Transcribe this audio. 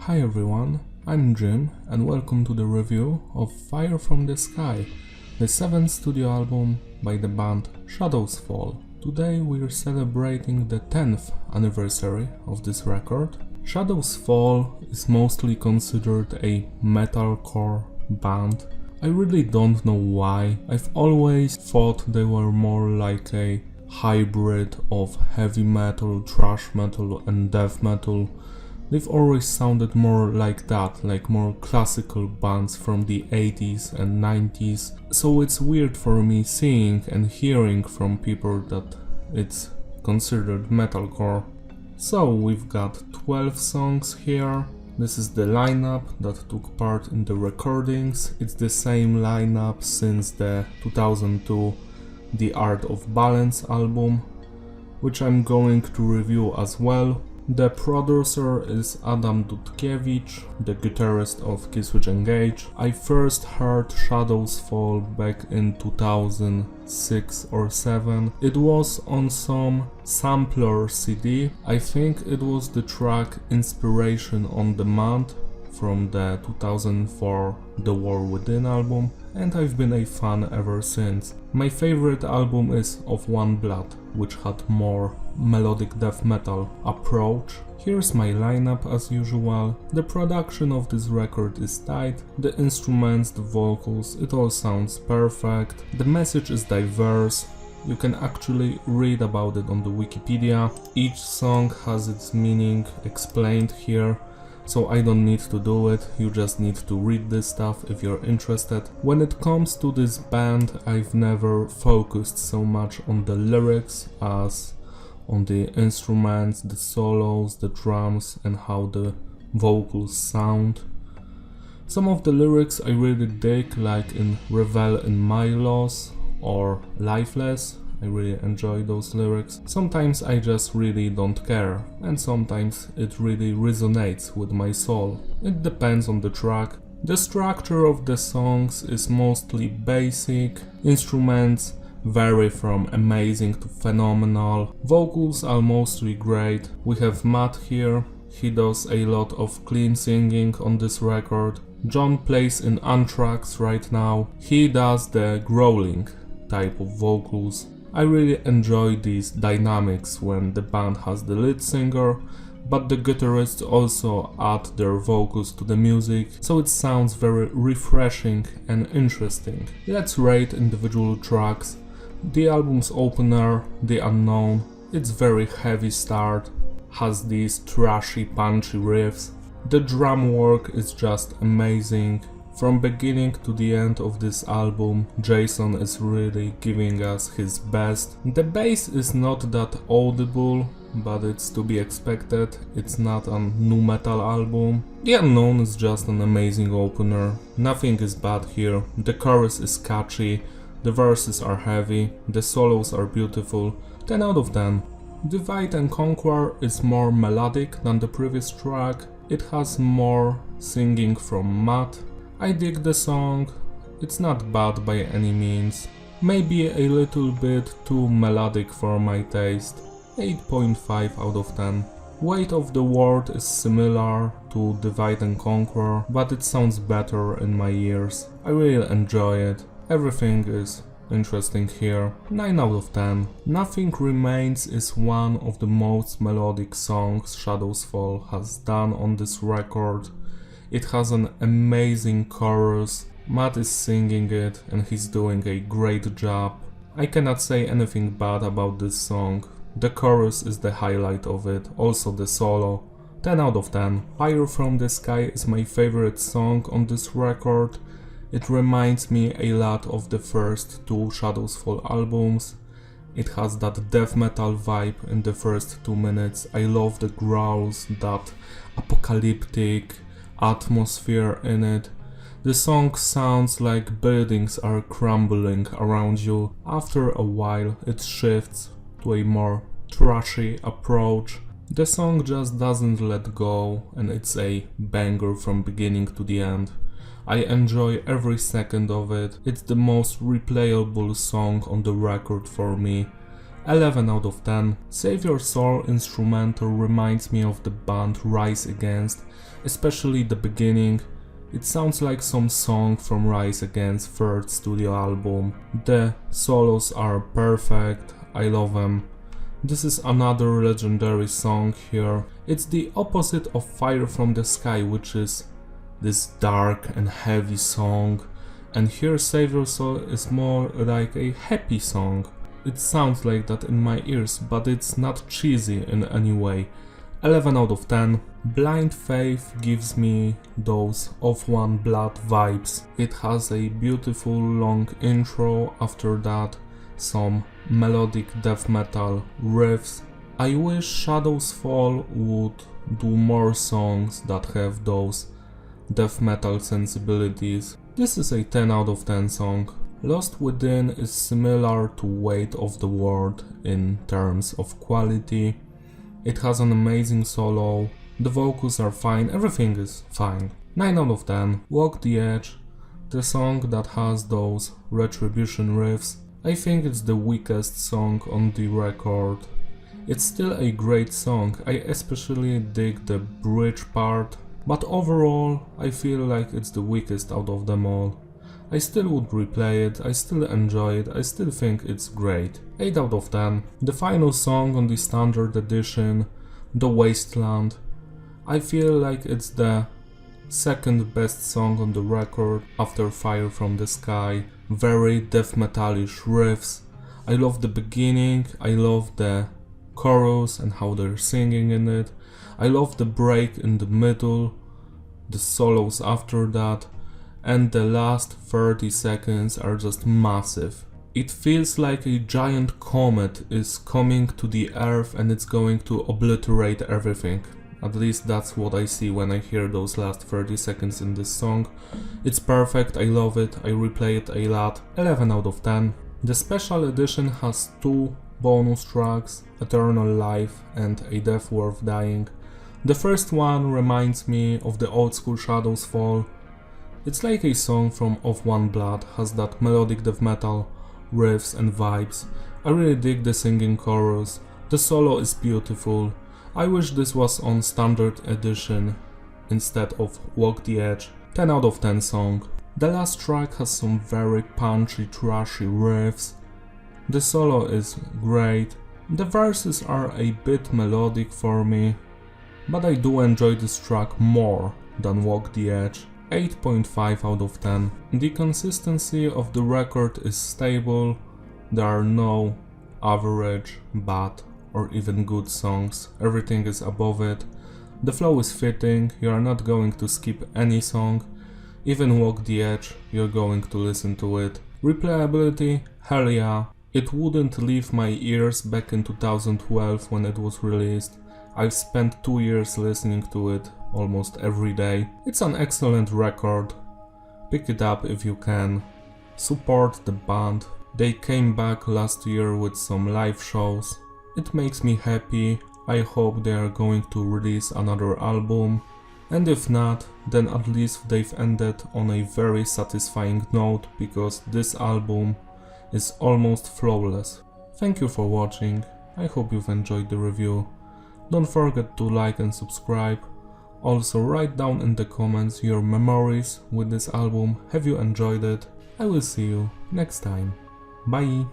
Hi everyone, I'm Jim and welcome to the review of Fire from the Sky, the 7th studio album by the band Shadows Fall. Today we're celebrating the 10th anniversary of this record. Shadows Fall is mostly considered a metalcore band. I really don't know why. I've always thought they were more like a hybrid of heavy metal, thrash metal and death metal. They've always sounded more like that, like more classical bands from the 80s and 90s. So it's weird for me seeing and hearing from people that it's considered metalcore. So we've got 12 songs here. This is the lineup that took part in the recordings. It's the same lineup since the 2002 The Art of Balance album, which I'm going to review as well. The producer is Adam Dudkiewicz, the guitarist of Killswitch Engage. I first heard Shadows Fall back in 2006 or 7. It was on some sampler CD. I think it was the track Inspiration on Demand from the 2004 The War Within album, and I've been a fan ever since. My favorite album is Of One Blood, which had more melodic death metal approach. Here's my lineup as usual. The production of this record is tight, the instruments, the vocals, it all sounds perfect. The message is diverse. You can actually read about it on the Wikipedia. Each song has its meaning explained here, so I don't need to do it, you just need to read this stuff if you're interested. When it comes to this band, I've never focused so much on the lyrics as on the instruments, the solos, the drums and how the vocals sound. Some of the lyrics I really dig, like in Revel in My Loss or Lifeless. I really enjoy those lyrics. Sometimes I just really don't care, and sometimes it really resonates with my soul. It depends on the track. The structure of the songs is mostly basic. Instruments vary from amazing to phenomenal. Vocals are mostly great. We have Matt here. He does a lot of clean singing on this record. John plays in Anthrax right now. He does the growling type of vocals. I really enjoy these dynamics when the band has the lead singer, but the guitarists also add their vocals to the music, so it sounds very refreshing and interesting. Let's rate individual tracks. The album's opener, The Unknown, it's very heavy start, has these trashy punchy riffs. The drum work is just amazing. From beginning to the end of this album, Jason is really giving us his best. The bass is not that audible, but it's to be expected. It's not a nu metal album. The Unknown is just an amazing opener. Nothing is bad here. The chorus is catchy, the verses are heavy, the solos are beautiful. 10 out of 10. Divide and Conquer is more melodic than the previous track. It has more singing from Matt. I dig the song, it's not bad by any means, maybe a little bit too melodic for my taste, 8.5 out of 10. Weight of the World is similar to Divide and Conquer, but it sounds better in my ears. I really enjoy it, everything is interesting here, 9 out of 10. Nothing Remains is one of the most melodic songs Shadows Fall has done on this record. It has an amazing chorus, Matt is singing it and he's doing a great job. I cannot say anything bad about this song. The chorus is the highlight of it, also the solo. 10 out of 10. Fire from the Sky is my favorite song on this record. It reminds me a lot of the first two Shadows Fall albums. It has that death metal vibe in the first 2 minutes. I love the growls, that apocalyptic atmosphere in it. The song sounds like buildings are crumbling around you. After a while it shifts to a more trashy approach. The song just doesn't let go and it's a banger from beginning to the end. I enjoy every second of it. It's the most replayable song on the record for me. 11 out of 10. Save Your Soul instrumental reminds me of the band Rise Against, especially the beginning. It sounds like some song from Rise Against's third studio album. The solos are perfect, I love them. This is another legendary song here. It's the opposite of Fire from the Sky, which is this dark and heavy song. And here Save Your Soul is more like a happy song. It sounds like that in my ears, but it's not cheesy in any way. 11 out of 10. Blind Faith gives me those Of One Blood vibes. It has a beautiful long intro, after that some melodic death metal riffs. I wish Shadows Fall would do more songs that have those death metal sensibilities. This is a 10 out of 10 song. Lost Within is similar to Weight of the World in terms of quality. It has an amazing solo, the vocals are fine, everything is fine. 9 out of 10. Walk the Edge, the song that has those Retribution riffs. I think it's the weakest song on the record. It's still a great song, I especially dig the bridge part, but overall I feel like it's the weakest out of them all. I still would replay it, I still enjoy it, I still think it's great. 8 out of 10. The final song on the standard edition, The Wasteland. I feel like it's the second best song on the record after Fire from the Sky. Very death metalish riffs. I love the beginning, I love the chorus and how they're singing in it. I love the break in the middle, the solos after that, and the last 30 seconds are just massive. It feels like a giant comet is coming to the earth and it's going to obliterate everything. At least that's what I see when I hear those last 30 seconds in this song. It's perfect, I love it, I replay it a lot. 11 out of 10. The special edition has 2 bonus tracks, Eternal Life and A Death Worth Dying. The first one reminds me of the old school Shadows Fall. It's like a song from Of One Blood, has that melodic death metal riffs and vibes. I really dig the singing chorus, the solo is beautiful. I wish this was on standard edition instead of Walk the Edge. 10 out of 10 song. The last track has some very punchy, trashy riffs. The solo is great. The verses are a bit melodic for me, but I do enjoy this track more than Walk the Edge. 8.5 out of 10. The consistency of the record is stable. There are no average, bad or even good songs. Everything is above it. The flow is fitting, you are not going to skip any song. Even Walk the Edge, you're going to listen to it. Replayability, hell yeah. It wouldn't leave my ears back in 2012 when it was released. I've spent 2 years listening to it almost every day. It's an excellent record. Pick it up if you can. Support the band. They came back last year with some live shows. It makes me happy. I hope they are going to release another album. And if not, then at least they've ended on a very satisfying note, because this album is almost flawless. Thank you for watching. I hope you've enjoyed the review. Don't forget to like and subscribe. Also write down in the comments your memories with this album. Have you enjoyed it? I will see you next time. Bye!